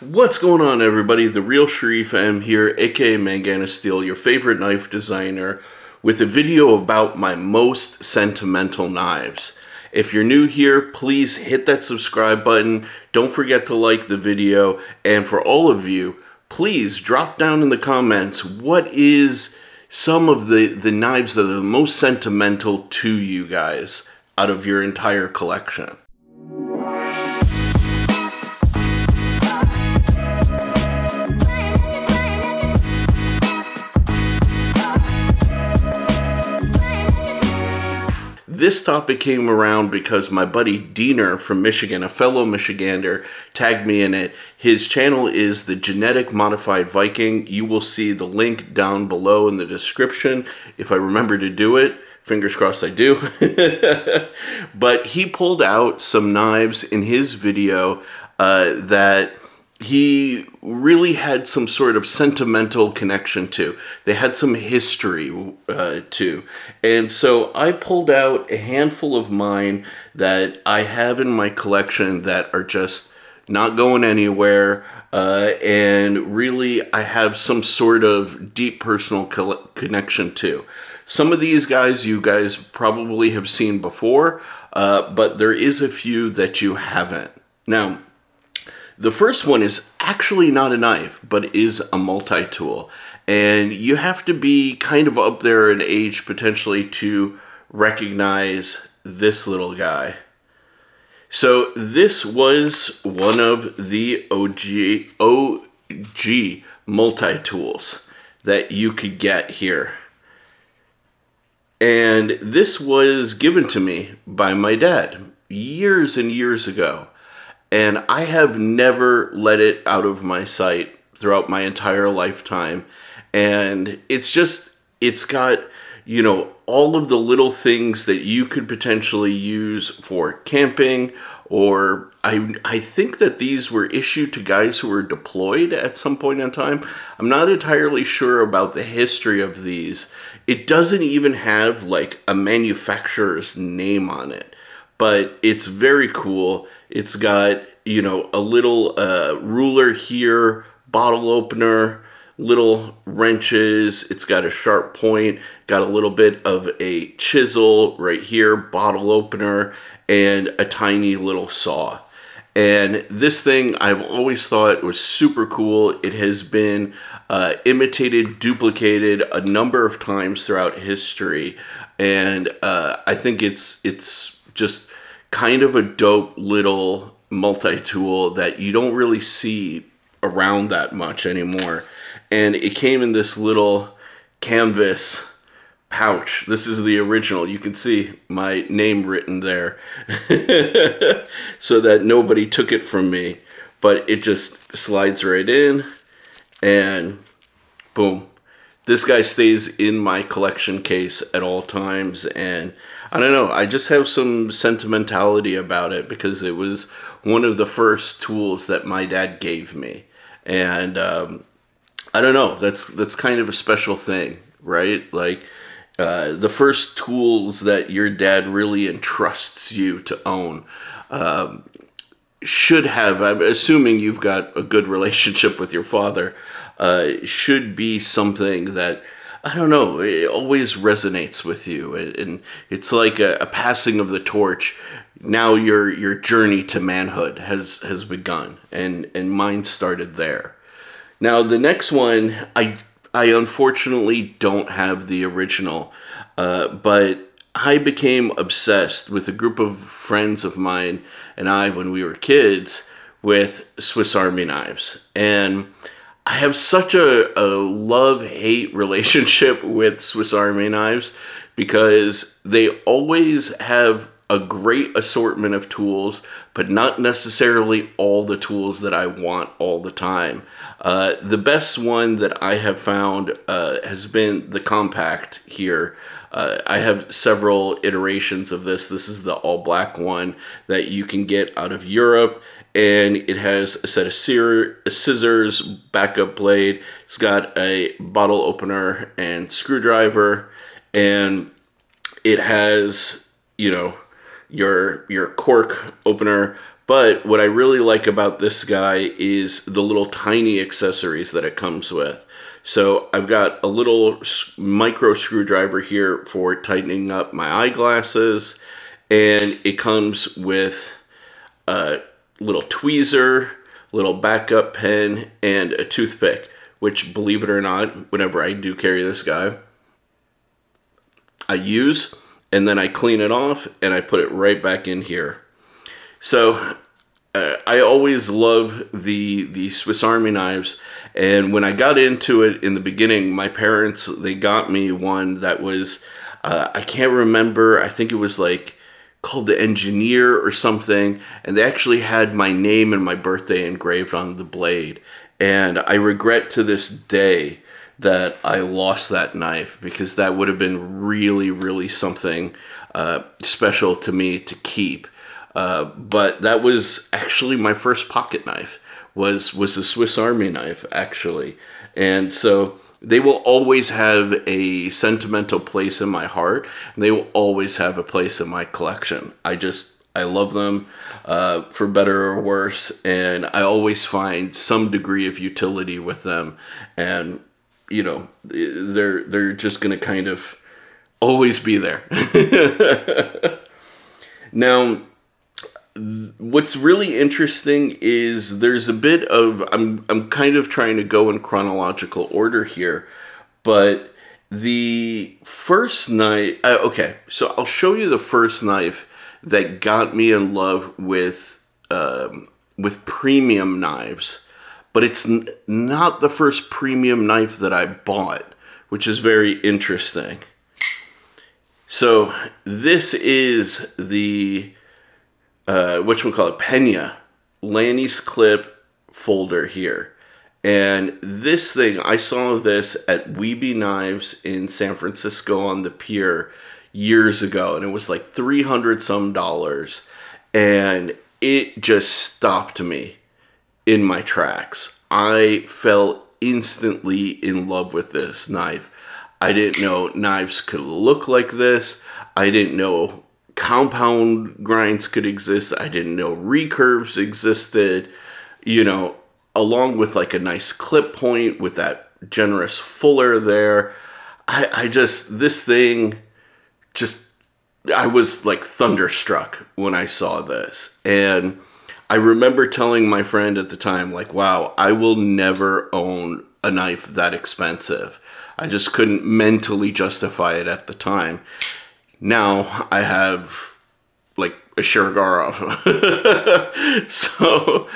What's going on, everybody? The Real Sharif M here, aka Mangana Steel, your favorite knife designer, with a video about my most sentimental knives. If you're new here, please hit that subscribe button. Don't forget to like the video. And for all of you, please drop down in the comments what is some of the knives that are the most sentimental to you guys out of your entire collection. This topic came around because my buddy Diener from Michigan, a fellow Michigander, tagged me in it. His channel is the Genetic Modified Viking. You will see the link down below in the description if I remember to do it. Fingers crossed I do. But he pulled out some knives in his video that he really had some sort of sentimental connection to. They had some history to. And so I pulled out a handful of mine that I have in my collection that are just not going anywhere. And really I have some sort of deep personal connection to. Some of these guys you guys probably have seen before, but there is a few that you haven't. Now, the first one is actually not a knife, but is a multi-tool. And you have to be kind of up there in age potentially to recognize this little guy. So this was one of the OG multi-tools that you could get here. And this was given to me by my dad years and years ago. And I have never let it out of my sight throughout my entire lifetime. And it's got, you know, all of the little things that you could potentially use for camping, or I think that these were issued to guys who were deployed at some point in time. I'm not entirely sure about the history of these. It doesn't even have like a manufacturer's name on it, but it's very cool. It's got, you know, a little ruler here, bottle opener, little wrenches. It's got a sharp point, got a little bit of a chisel right here, bottle opener, and a tiny little saw. And this thing I've always thought was super cool. It has been imitated, duplicated a number of times throughout history. And I think it's just kind of a dope little multi-tool that you don't really see around that much anymore. And it came in this little canvas pouch. This is the original. You can see my name written there so that nobody took it from me. But it just slides right in and boom. This guy stays in my collection case at all times, and I don't know, I just have some sentimentality about it because it was one of the first tools that my dad gave me. And I don't know, that's kind of a special thing, right? Like the first tools that your dad really entrusts you to own should have, I'm assuming you've got a good relationship with your father, should be something that, I don't know, it always resonates with you. And it's like a passing of the torch. Now your journey to manhood has begun, and mine started there. Now the next one, I unfortunately don't have the original, but I became obsessed with a group of friends of mine and I, when we were kids, with Swiss Army knives. And I have such a love-hate relationship with Swiss Army knives because they always have a great assortment of tools, but not necessarily all the tools that I want all the time. The best one that I have found has been the compact here. I have several iterations of this. This is the all-black one that you can get out of Europe. And it has a set of scissors, backup blade. It's got a bottle opener and screwdriver. And it has, you know, your cork opener, But what I really like about this guy is the little tiny accessories that it comes with. So I've got a little micro screwdriver here for tightening up my eyeglasses, and it comes with a little tweezer, little backup pen, and a toothpick, which, believe it or not, whenever I do carry this guy, I use, and then I clean it off, and I put it right back in here. So I always love the Swiss Army knives, and when I got into it in the beginning, my parents, they got me one that was, I can't remember, I think it was like called the Engineer or something, and they actually had my name and my birthday engraved on the blade. And I regret to this day that I lost that knife, because that would have been really, really something special to me to keep. But that was actually my first pocket knife, was a Swiss Army knife, actually. And so they will always have a sentimental place in my heart, and they will always have a place in my collection. I love them, for better or worse, and I always find some degree of utility with them. And, you know, they're just going to kind of always be there. Now, what's really interesting is there's a bit of, I'm kind of trying to go in chronological order here, but the first knife, okay, so I'll show you the first knife that got me in love with premium knives, but it's not the first premium knife that I bought, which is very interesting. So this is the whatchamacallit, Pena Lanny's clip folder here. And this thing, I saw this at Weeby Knives in San Francisco on the pier years ago, and it was like $300 some, and it just stopped me in my tracks. I fell instantly in love with this knife. I didn't know knives could look like this. I didn't know compound grinds could exist. I didn't know recurves existed, you know, along with like a nice clip point with that generous fuller there. This thing, I was like thunderstruck when I saw this. And I remember telling my friend at the time, like, wow, I will never own a knife that expensive. I just couldn't mentally justify it at the time. Now I have like a Shirgarov. So,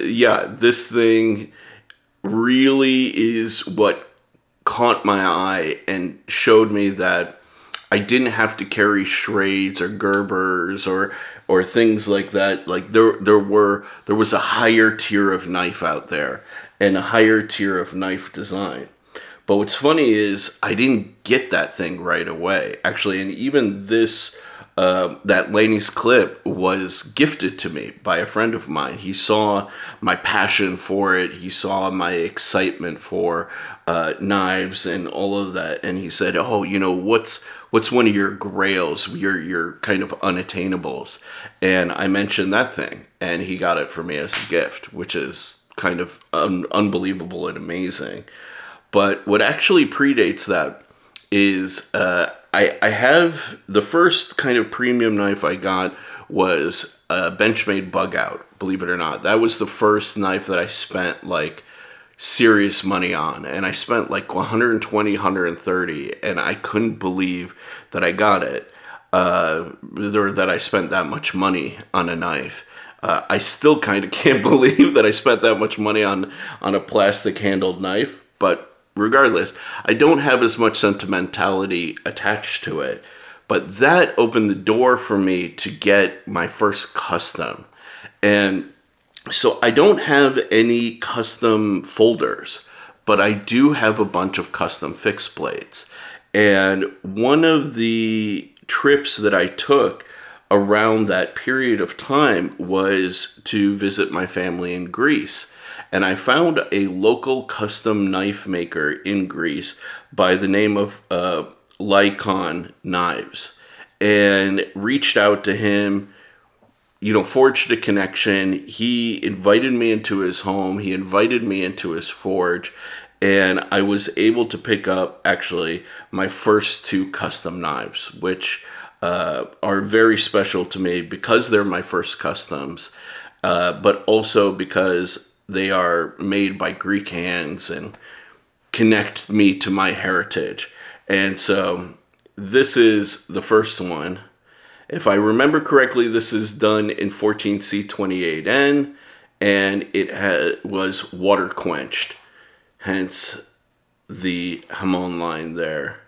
yeah, this thing really is what caught my eye and showed me that I didn't have to carry Schrades or Gerbers or things like that. Like there was a higher tier of knife out there and a higher tier of knife design. But what's funny is I didn't get that thing right away, actually. And even this, that Laney's clip was gifted to me by a friend of mine. He saw my passion for it. He saw my excitement for knives and all of that. And he said, oh, you know, what's one of your grails, your kind of unattainables? And I mentioned that thing, and he got it for me as a gift, which is kind of unbelievable and amazing. But what actually predates that is I have the first kind of premium knife I got was a Benchmade Bug Out, believe it or not. That was the first knife that I spent like serious money on, and I spent like 120, 130, and I couldn't believe that I got it, or that I spent that much money on a knife. I still kind of can't believe that I spent that much money on a plastic handled knife, but regardless, I don't have as much sentimentality attached to it. But that opened the door for me to get my first custom. And so I don't have any custom folders, but I do have a bunch of custom fixed blades. And one of the trips that I took around that period of time was to visit my family in Greece. And I found a local custom knife maker in Greece by the name of Lycon Knives, and reached out to him, you know, forged a connection. He invited me into his home. He invited me into his forge. And I was able to pick up, actually, my first 2 custom knives, which are very special to me because they're my first customs, but also because they are made by Greek hands and connect me to my heritage. And so this is the first one. If I remember correctly, this is done in 14C28N, and it was water quenched, hence the Hamon line there.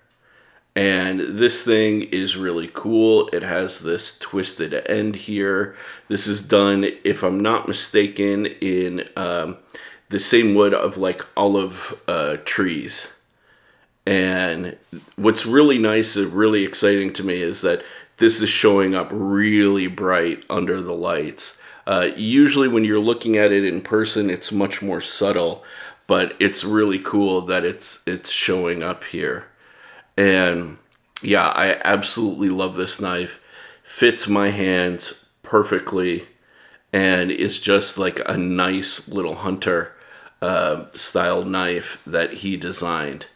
And this thing is really cool. It has this twisted end here. This is done, if I'm not mistaken, in the same wood of like olive trees. And what's really nice and really exciting to me is that this is showing up really bright under the lights. Usually when you're looking at it in person, it's much more subtle, but it's really cool that it's showing up here. And yeah, I absolutely love this knife. Fits my hands perfectly, and it's just like a nice little hunter style knife that he designed.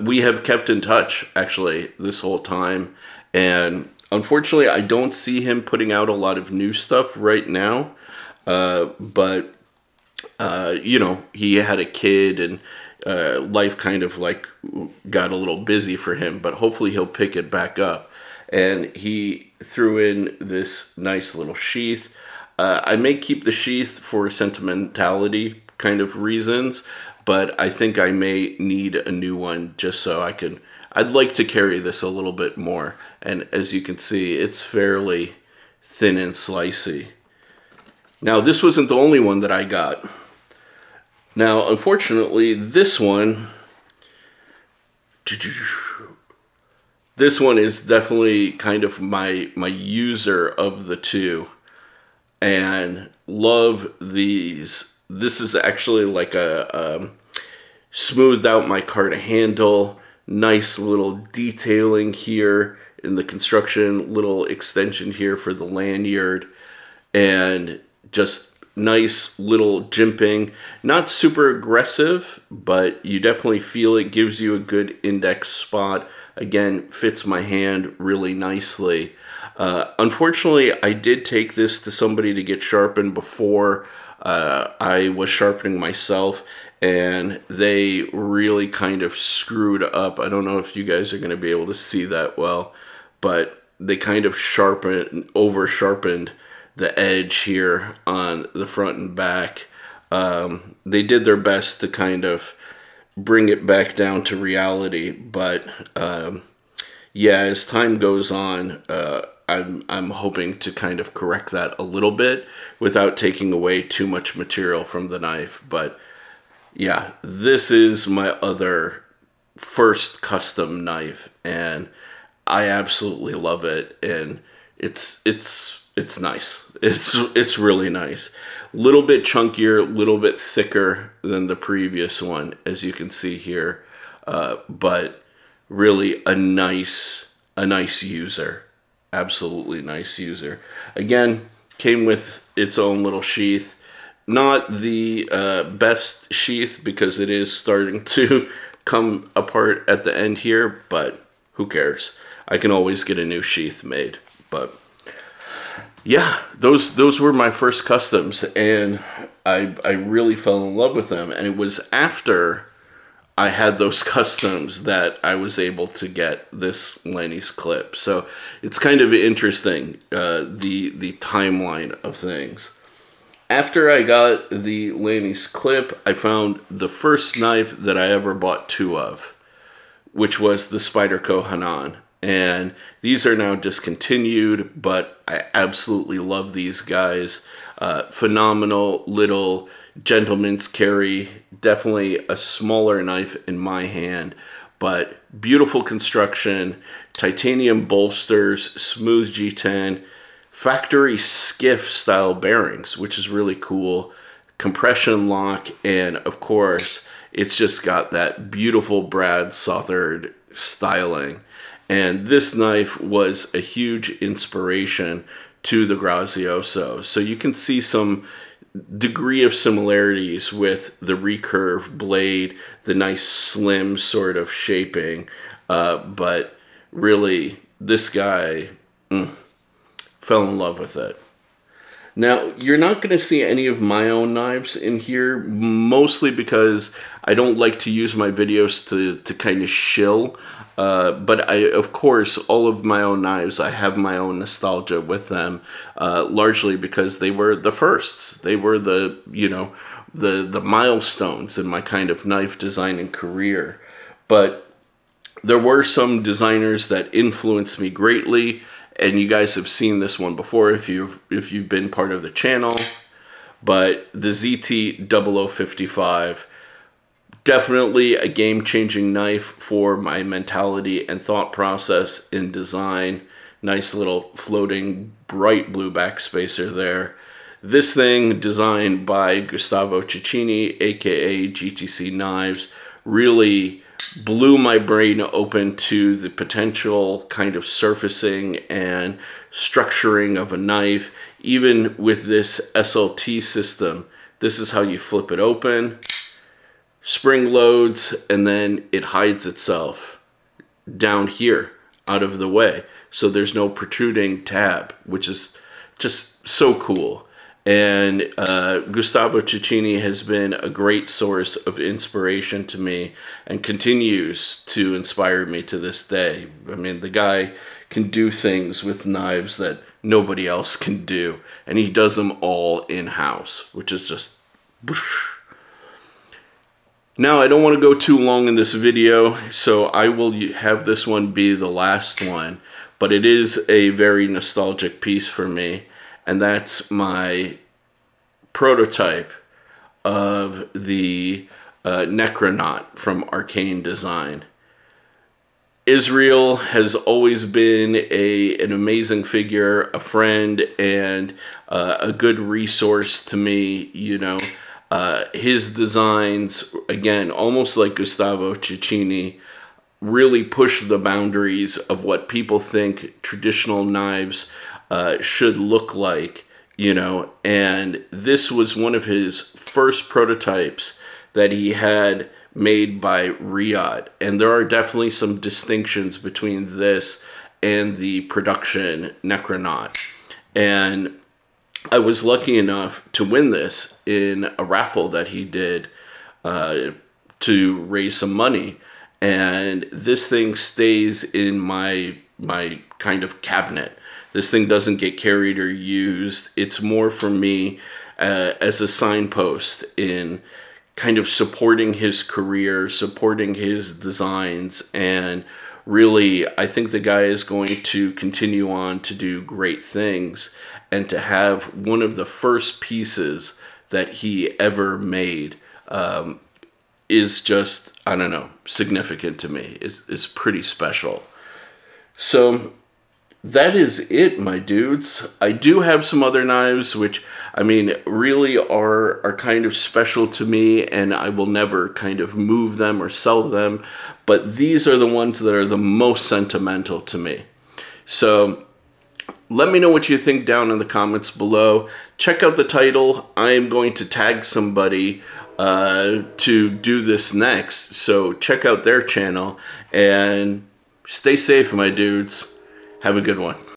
We have kept in touch actually this whole time, and unfortunately I don't see him putting out a lot of new stuff right now, but you know, he had a kid and life kind of like got a little busy for him, but hopefully he'll pick it back up. And he threw in this nice little sheath. I may keep the sheath for sentimentality kind of reasons, but I think I may need a new one just so I'd like to carry this a little bit more. And as you can see, it's fairly thin and slicey. Now, this wasn't the only one that I got. Now, unfortunately, this one is definitely kind of my user of the 2, and love these. This is actually like a smoothed out micarta handle, nice little detailing here in the construction, little extension here for the lanyard, and just nice little jimping. Not super aggressive, but you definitely feel it, gives you a good index spot. Again, fits my hand really nicely. Unfortunately, I did take this to somebody to get sharpened before I was sharpening myself, and they really kind of screwed up. I don't know if you guys are going to be able to see that well, but they kind of over sharpened the edge here on the front and back. They did their best to kind of bring it back down to reality, but yeah, as time goes on, I'm hoping to kind of correct that a little bit without taking away too much material from the knife. But yeah, this is my other first custom knife, and I absolutely love it, and it's nice. It's really nice. Little bit chunkier, little bit thicker than the previous one, as you can see here, but really a nice user. Absolutely nice user. Again, came with its own little sheath. Not the best sheath because it is starting to come apart at the end here, but who cares? I can always get a new sheath made. But yeah, those were my first customs, and I really fell in love with them. And it was after I had those customs that I was able to get this Lanny's clip. So it's kind of interesting, the timeline of things. After I got the Lanny's clip, I found the first knife that I ever bought 2 of, which was the Spyderco Hanan. And these are now discontinued, but I absolutely love these guys. Phenomenal little gentleman's carry. Definitely a smaller knife in my hand, but beautiful construction, titanium bolsters, smooth G10, factory skiff style bearings, which is really cool, compression lock, and of course it's just got that beautiful Brad Southard styling. And this knife was a huge inspiration to the Grazioso. So you can see some degree of similarities with the recurve blade, the nice slim sort of shaping, but really this guy fell in love with it. Now, you're not going to see any of my own knives in here, mostly because I don't like to use my videos to kind of shill. But of course, all of my own knives, I have my own nostalgia with them, largely because they were the firsts. They were the, you know, the milestones in my kind of knife designing career. But there were some designers that influenced me greatly. And you guys have seen this one before if you've been part of the channel. But the ZT-0055, definitely a game-changing knife for my mentality and thought process in design. Nice little floating bright blue backspacer there. This thing, designed by Gustavo Cecchini, aka GTC Knives, really blew my brain open to the potential kind of surfacing and structuring of a knife. Even with this SLT system, this is how you flip it open. Spring loads, and then it hides itself down here out of the way. So there's no protruding tab, which is just so cool. And Gustavo Cecchini has been a great source of inspiration to me and continues to inspire me to this day. I mean, the guy can do things with knives that nobody else can do, and he does them all in-house, which is just whoosh. Now, I don't want to go too long in this video, so I will have this one be the last one, but it is a very nostalgic piece for me. And that's my prototype of the Necronaut from Arcane Design. Israel has always been an amazing figure, a friend, and a good resource to me. You know, his designs, again, almost like Gustavo Cecchini, really push the boundaries of what people think traditional knives should look like, you know. And this was one of his first prototypes that he had made by Riyadh. And there are definitely some distinctions between this and the production Necronaut. And I was lucky enough to win this in a raffle that he did to raise some money. And this thing stays in my kind of cabinet. This thing doesn't get carried or used. It's more for me as a signpost in kind of supporting his career, supporting his designs, and really, I think the guy is going to continue on to do great things, and to have one of the first pieces that he ever made is just, I don't know, significant to me. It's pretty special. So that is it, my dudes. I do have some other knives, which, I mean, really are kind of special to me, and I will never kind of move them or sell them. But these are the ones that are the most sentimental to me. So let me know what you think down in the comments below. Check out the title. I am going to tag somebody to do this next. So check out their channel, and stay safe, my dudes. Have a good one.